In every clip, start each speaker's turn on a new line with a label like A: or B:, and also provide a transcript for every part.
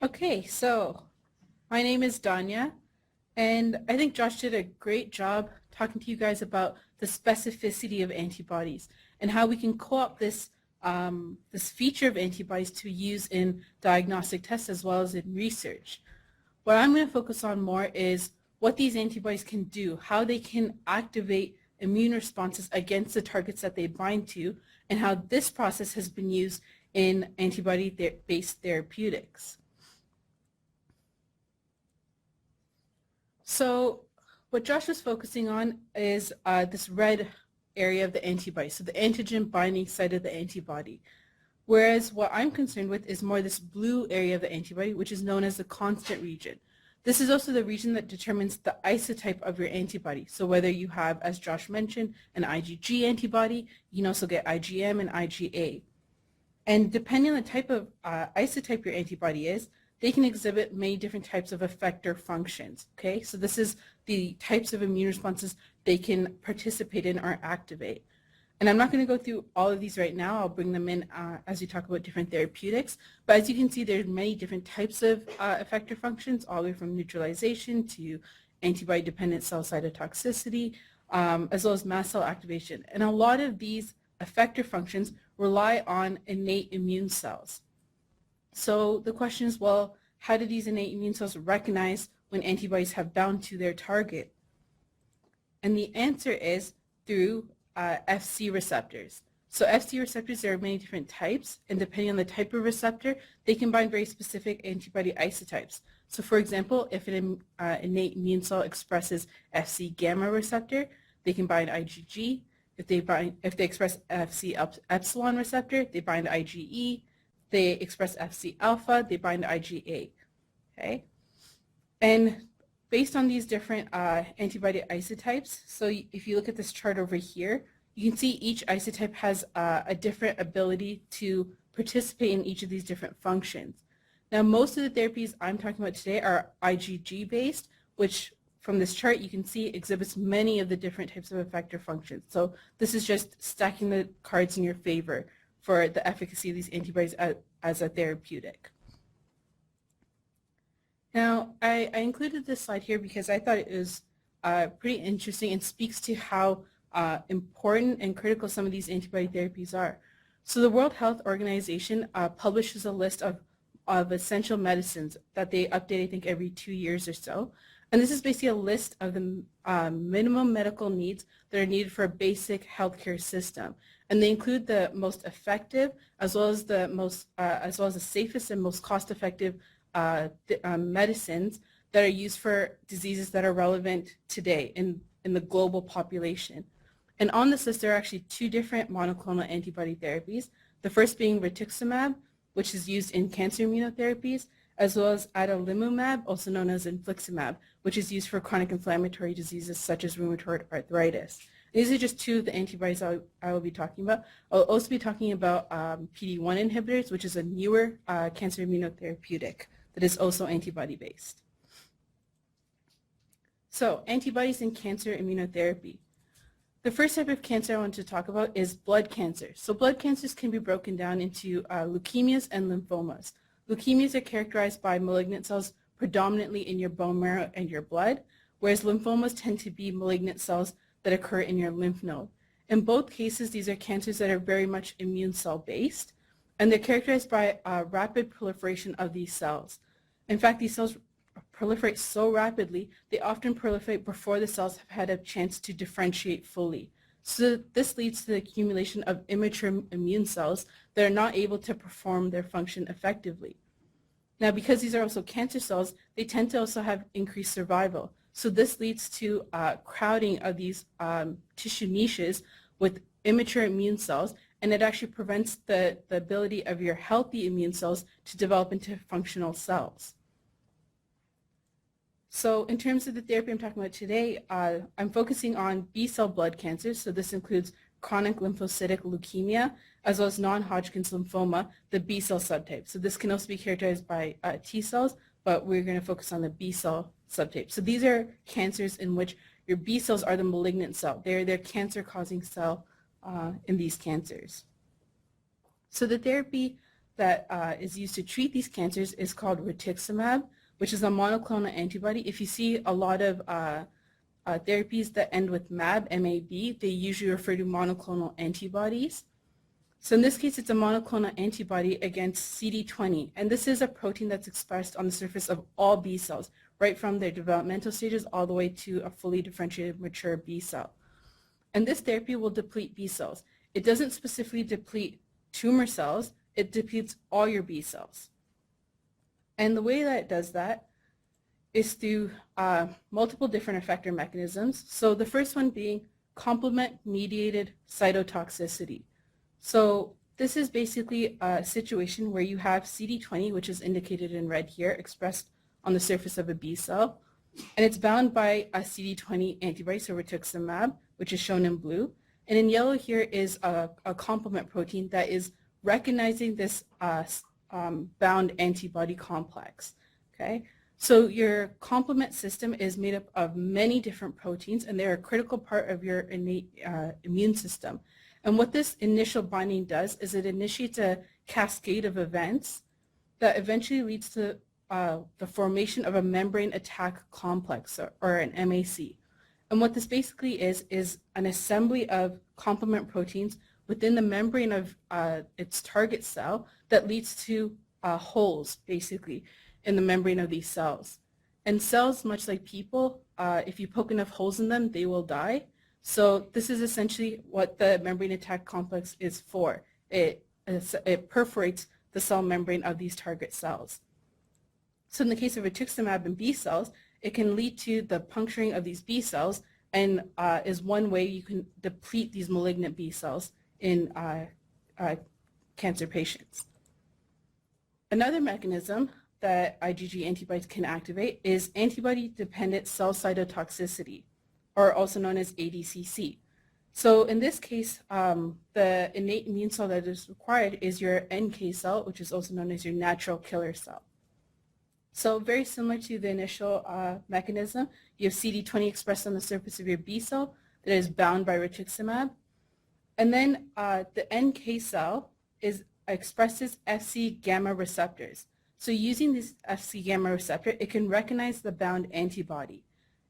A: Okay, so my name is Danya, and I think Josh did a great job talking to you guys about the specificity of antibodies and how we can co-opt this feature of antibodies to use in diagnostic tests as well as in research. What I'm going to focus on more is what these antibodies can do, how they can activate immune responses against the targets that they bind to, and how this process has been used in antibody-based therapeutics. So what Josh was focusing on is this red area of the antibody, so the antigen binding site of the antibody. Whereas what I'm concerned with is more this blue area of the antibody, which is known as the constant region. This is also the region that determines the isotype of your antibody. So whether you have, as Josh mentioned, an IgG antibody, you can also get IgM and IgA. And depending on the type of isotype your antibody is, they can exhibit many different types of effector functions, okay? So this is the types of immune responses they can participate in or activate. And I'm not going to go through all of these right now. I'll bring them in as we talk about different therapeutics. But as you can see, there's many different types of effector functions, all the way from neutralization to antibody-dependent cell cytotoxicity, as well as mast cell activation. And a lot of these effector functions rely on innate immune cells. So the question is, well, how do these innate immune cells recognize when antibodies have bound to their target? And the answer is through Fc receptors. So Fc receptors, there are many different types, and depending on the type of receptor, they can bind very specific antibody isotypes. So for example, if an innate immune cell expresses Fc gamma receptor, they can bind IgG. If they express Fc epsilon receptor, they bind IgE. They express Fc alpha, they bind IgA, okay? And based on these different antibody isotypes, so if you look at this chart over here, you can see each isotype has a different ability to participate in each of these different functions. Now, most of the therapies I'm talking about today are IgG-based, which from this chart you can see exhibits many of the different types of effector functions. So this is just stacking the cards in your favor for the efficacy of these antibodies as a therapeutic. Now, I included this slide here because I thought it was pretty interesting and speaks to how important and critical some of these antibody therapies are. So the World Health Organization publishes a list of essential medicines that they update, I think, every 2 years or so. And this is basically a list of the minimum medical needs that are needed for a basic healthcare system. And they include the most effective, as well as the safest and most cost-effective medicines that are used for diseases that are relevant today in the global population. And on this list, there are actually 2 different monoclonal antibody therapies. The first being Rituximab, which is used in cancer immunotherapies, as well as adalimumab, also known as Infliximab, which is used for chronic inflammatory diseases such as rheumatoid arthritis. These are just 2 of the antibodies I will be talking about. I'll also be talking about PD-1 inhibitors, which is a newer cancer immunotherapeutic that is also antibody-based. So, antibodies in cancer immunotherapy. The first type of cancer I want to talk about is blood cancer. So blood cancers can be broken down into leukemias and lymphomas. Leukemias are characterized by malignant cells predominantly in your bone marrow and your blood, whereas lymphomas tend to be malignant cells that occur in your lymph node. In both cases, these are cancers that are very much immune cell based, and they're characterized by rapid proliferation of these cells. In fact, these cells proliferate so rapidly, they often proliferate before the cells have had a chance to differentiate fully. So this leads to the accumulation of immature immune cells that are not able to perform their function effectively. Now, because these are also cancer cells, they tend to also have increased survival. So this leads to crowding of these tissue niches with immature immune cells, and it actually prevents the ability of your healthy immune cells to develop into functional cells. So in terms of the therapy I'm talking about today, I'm focusing on B-cell blood cancers. So this includes chronic lymphocytic leukemia, as well as non-Hodgkin's lymphoma, the B-cell subtype. So this can also be characterized by T cells, but we're going to focus on the B-cell subtype. So these are cancers in which your B cells are the malignant cell. They're cancer-causing cell in these cancers. So the therapy that is used to treat these cancers is called Rituximab, which is a monoclonal antibody. If you see a lot of therapies that end with MAB, M-A-B, they usually refer to monoclonal antibodies. So in this case, it's a monoclonal antibody against CD20, and this is a protein that's expressed on the surface of all B cells, right from their developmental stages all the way to a fully differentiated mature B cell. And this therapy will deplete B cells. It doesn't specifically deplete tumor cells, it depletes all your B cells. And the way that it does that is through multiple different effector mechanisms. So the first one being complement-mediated cytotoxicity. So this is basically a situation where you have CD20, which is indicated in red here, expressed on the surface of a B cell, and it's bound by a CD20 antibody, so Rituximab, which is shown in blue. And in yellow here is a complement protein that is recognizing this bound antibody complex. Okay, so your complement system is made up of many different proteins, and they're a critical part of your innate immune system. And what this initial binding does is it initiates a cascade of events that eventually leads to the formation of a membrane attack complex, or an MAC. And what this basically is an assembly of complement proteins within the membrane of its target cell that leads to holes, basically, in the membrane of these cells. And cells, much like people, if you poke enough holes in them, they will die. So this is essentially what the membrane attack complex is for. It perforates the cell membrane of these target cells. So in the case of rituximab in B cells, it can lead to the puncturing of these B cells, and is one way you can deplete these malignant B cells in cancer patients. Another mechanism that IgG antibodies can activate is antibody-dependent cell cytotoxicity, or also known as ADCC. So in this case, the innate immune cell that is required is your NK cell, which is also known as your natural killer cell. So very similar to the initial mechanism, you have CD20 expressed on the surface of your B cell that is bound by rituximab. And then the NK cell expresses Fc gamma receptors. So using this Fc gamma receptor, it can recognize the bound antibody.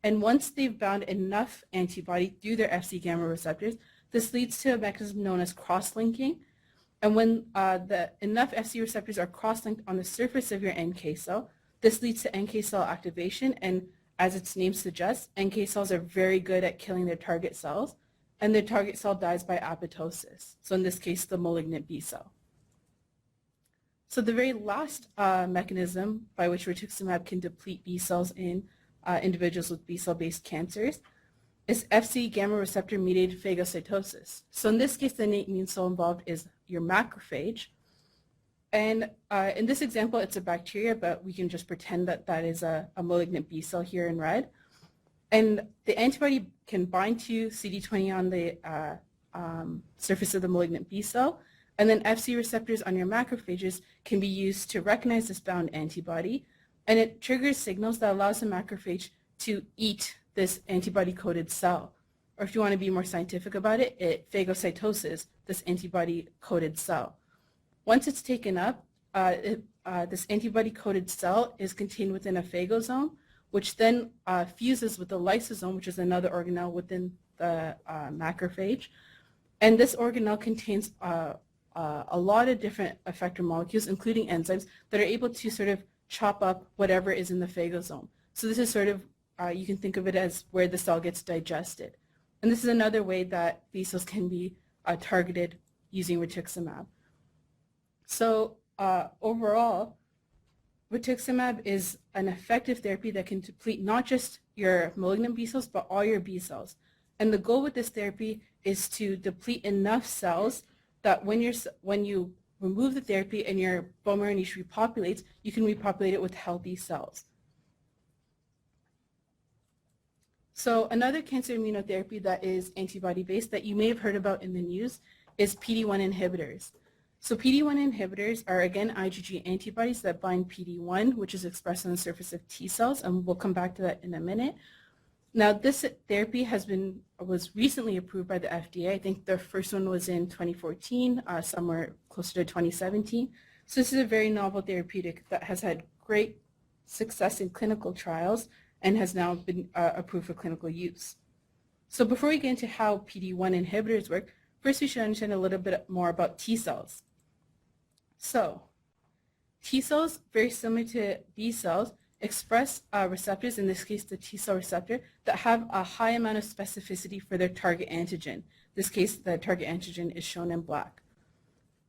A: And once they've bound enough antibody through their Fc gamma receptors, this leads to a mechanism known as cross-linking. And when enough Fc receptors are cross-linked on the surface of your NK cell, this leads to NK cell activation, and as its name suggests, NK cells are very good at killing their target cells, and their target cell dies by apoptosis. So in this case, the malignant B cell. So the very last mechanism by which rituximab can deplete B cells in individuals with B cell-based cancers is Fc gamma receptor mediated phagocytosis. So in this case, the innate immune cell involved is your macrophage. And in this example, it's a bacteria, but we can just pretend that that is a malignant B cell here in red. And the antibody can bind to CD20 on the surface of the malignant B cell. And then Fc receptors on your macrophages can be used to recognize this bound antibody. And it triggers signals that allows the macrophage to eat this antibody-coated cell. Or if you want to be more scientific about it, it phagocytoses this antibody-coated cell. Once it's taken up, this antibody-coated cell is contained within a phagosome, which then fuses with the lysosome, which is another organelle within the macrophage. And this organelle contains a lot of different effector molecules, including enzymes, that are able to sort of chop up whatever is in the phagosome. So this is sort of, you can think of it as where the cell gets digested. And this is another way that B cells can be targeted using rituximab. So overall, rituximab is an effective therapy that can deplete not just your malignant B cells, but all your B cells. And the goal with this therapy is to deplete enough cells that when you remove the therapy and your bone marrow niche repopulates, you can repopulate it with healthy cells. So another cancer immunotherapy that is antibody-based that you may have heard about in the news is PD-1 inhibitors. So PD-1 inhibitors are, again, IgG antibodies that bind PD-1, which is expressed on the surface of T cells, and we'll come back to that in a minute. Now, this therapy was recently approved by the FDA. I think the first one was in 2014, somewhere closer to 2017. So this is a very novel therapeutic that has had great success in clinical trials and has now been approved for clinical use. So before we get into how PD-1 inhibitors work, first we should understand a little bit more about T cells. So T cells, very similar to B cells, express receptors, in this case the T cell receptor, that have a high amount of specificity for their target antigen. In this case, the target antigen is shown in black.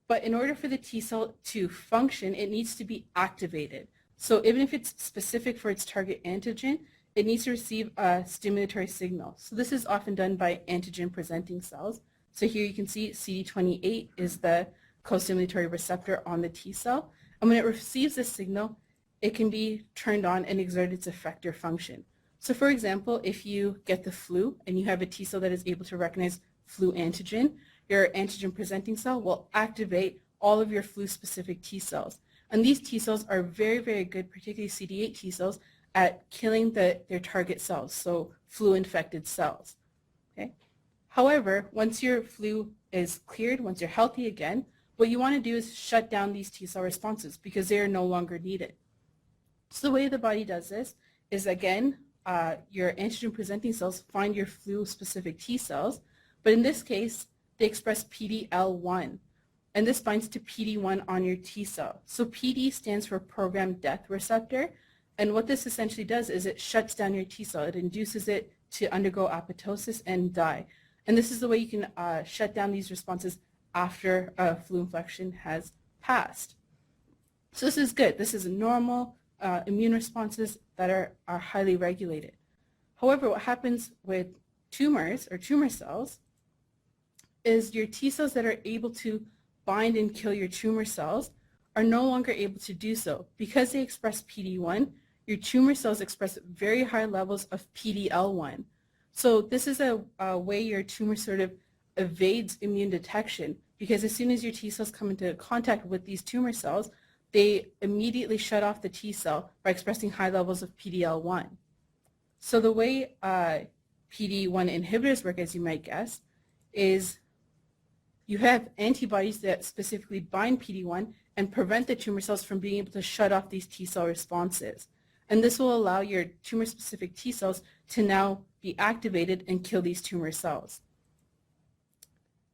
A: But in order for the T cell to function, it needs to be activated. So even if it's specific for its target antigen, it needs to receive a stimulatory signal. So this is often done by antigen-presenting cells. So here you can see CD28 is the co-stimulatory receptor on the T cell. And when it receives this signal, it can be turned on and exert its effector function. So for example, if you get the flu and you have a T cell that is able to recognize flu antigen, your antigen-presenting cell will activate all of your flu-specific T cells. And these T cells are very, very good, particularly CD8 T cells, at killing their target cells, so flu-infected cells. Okay? However, once your flu is cleared, once you're healthy again, what you want to do is shut down these T cell responses because they are no longer needed. So the way the body does this is, again, your antigen-presenting cells find your flu-specific T cells, but in this case, they express PD-L1, and this binds to PD-1 on your T cell. So PD stands for programmed death receptor, and what this essentially does is it shuts down your T cell. It induces it to undergo apoptosis and die. And this is the way you can shut down these responses after a flu infection has passed. So this is good. This is normal immune responses that are highly regulated. However, what happens with tumors or tumor cells is your T cells that are able to bind and kill your tumor cells are no longer able to do so. Because they express PD-1, your tumor cells express very high levels of PD-L1. So this is a way your tumor sort of evades immune detection, because as soon as your T cells come into contact with these tumor cells, they immediately shut off the T cell by expressing high levels of PD-L1. So the way PD-1 inhibitors work, as you might guess, is you have antibodies that specifically bind PD-1 and prevent the tumor cells from being able to shut off these T cell responses. And this will allow your tumor-specific T cells to now be activated and kill these tumor cells.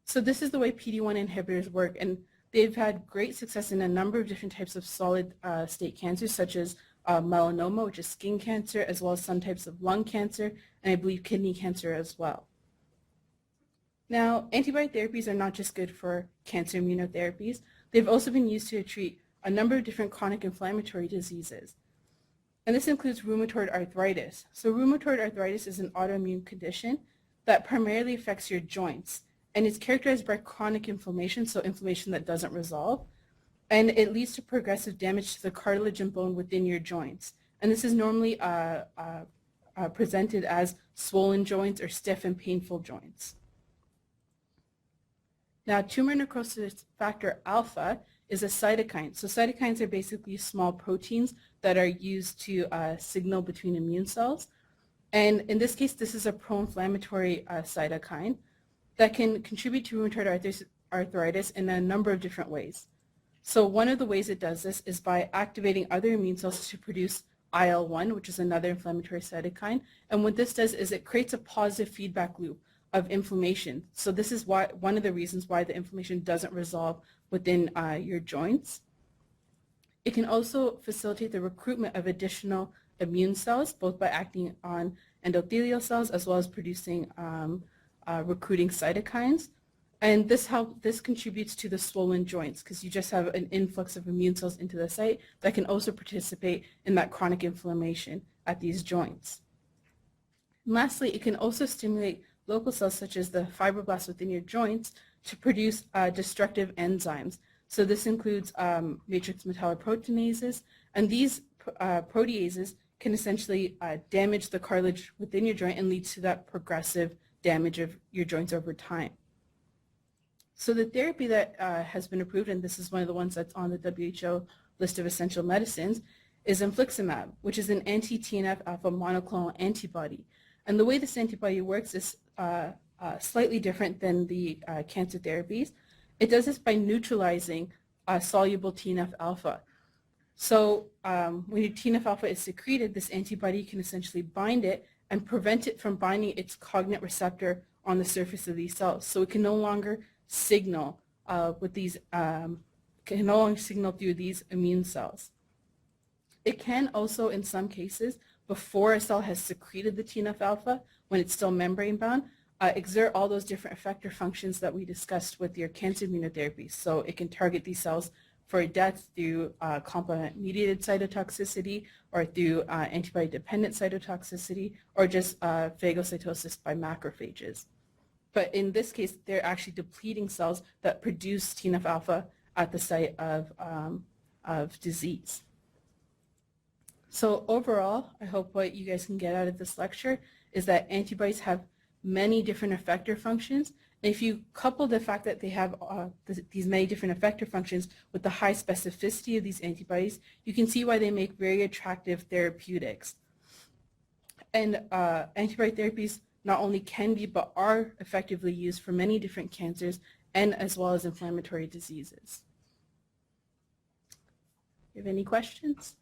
A: So this is the way PD-1 inhibitors work, and they've had great success in a number of different types of solid state cancers, such as melanoma, which is skin cancer, as well as some types of lung cancer, and I believe kidney cancer as well. Now, antibody therapies are not just good for cancer immunotherapies. They've also been used to treat a number of different chronic inflammatory diseases. And this includes rheumatoid arthritis. So rheumatoid arthritis is an autoimmune condition that primarily affects your joints. And it's characterized by chronic inflammation, so inflammation that doesn't resolve. And it leads to progressive damage to the cartilage and bone within your joints. And this is normally presented as swollen joints or stiff and painful joints. Now, tumor necrosis factor alpha is a cytokine. So cytokines are basically small proteins that are used to signal between immune cells. And in this case, this is a pro-inflammatory cytokine that can contribute to rheumatoid arthritis in a number of different ways. So one of the ways it does this is by activating other immune cells to produce IL-1, which is another inflammatory cytokine. And what this does is it creates a positive feedback loop of inflammation. So this is why one of the reasons why the inflammation doesn't resolve within your joints. It can also facilitate the recruitment of additional immune cells, both by acting on endothelial cells as well as producing recruiting cytokines. And this contributes to the swollen joints because you just have an influx of immune cells into the site that can also participate in that chronic inflammation at these joints. And lastly, it can also stimulate local cells such as the fibroblasts within your joints to produce destructive enzymes. So this includes matrix metalloproteinases, and these proteases can essentially damage the cartilage within your joint and lead to that progressive damage of your joints over time. So the therapy that has been approved, and this is one of the ones that's on the WHO list of essential medicines, is Infliximab, which is an anti-TNF alpha monoclonal antibody. And the way this antibody works is slightly different than the cancer therapies. It does this by neutralizing soluble TNF-alpha. So when your TNF-alpha is secreted, this antibody can essentially bind it and prevent it from binding its cognate receptor on the surface of these cells. So it can no longer signal through these immune cells. It can also, in some cases, before a cell has secreted the TNF-alpha, when it's still membrane-bound, exert all those different effector functions that we discussed with your cancer immunotherapy. So it can target these cells for death through complement-mediated cytotoxicity, or through antibody-dependent cytotoxicity, or just phagocytosis by macrophages. But in this case, they're actually depleting cells that produce TNF-alpha at the site of disease. So overall, I hope what you guys can get out of this lecture is that antibodies have many different effector functions. And if you couple the fact that they have these many different effector functions with the high specificity of these antibodies, you can see why they make very attractive therapeutics. And antibody therapies not only can be, but are effectively used for many different cancers and as well as inflammatory diseases. Do you have any questions?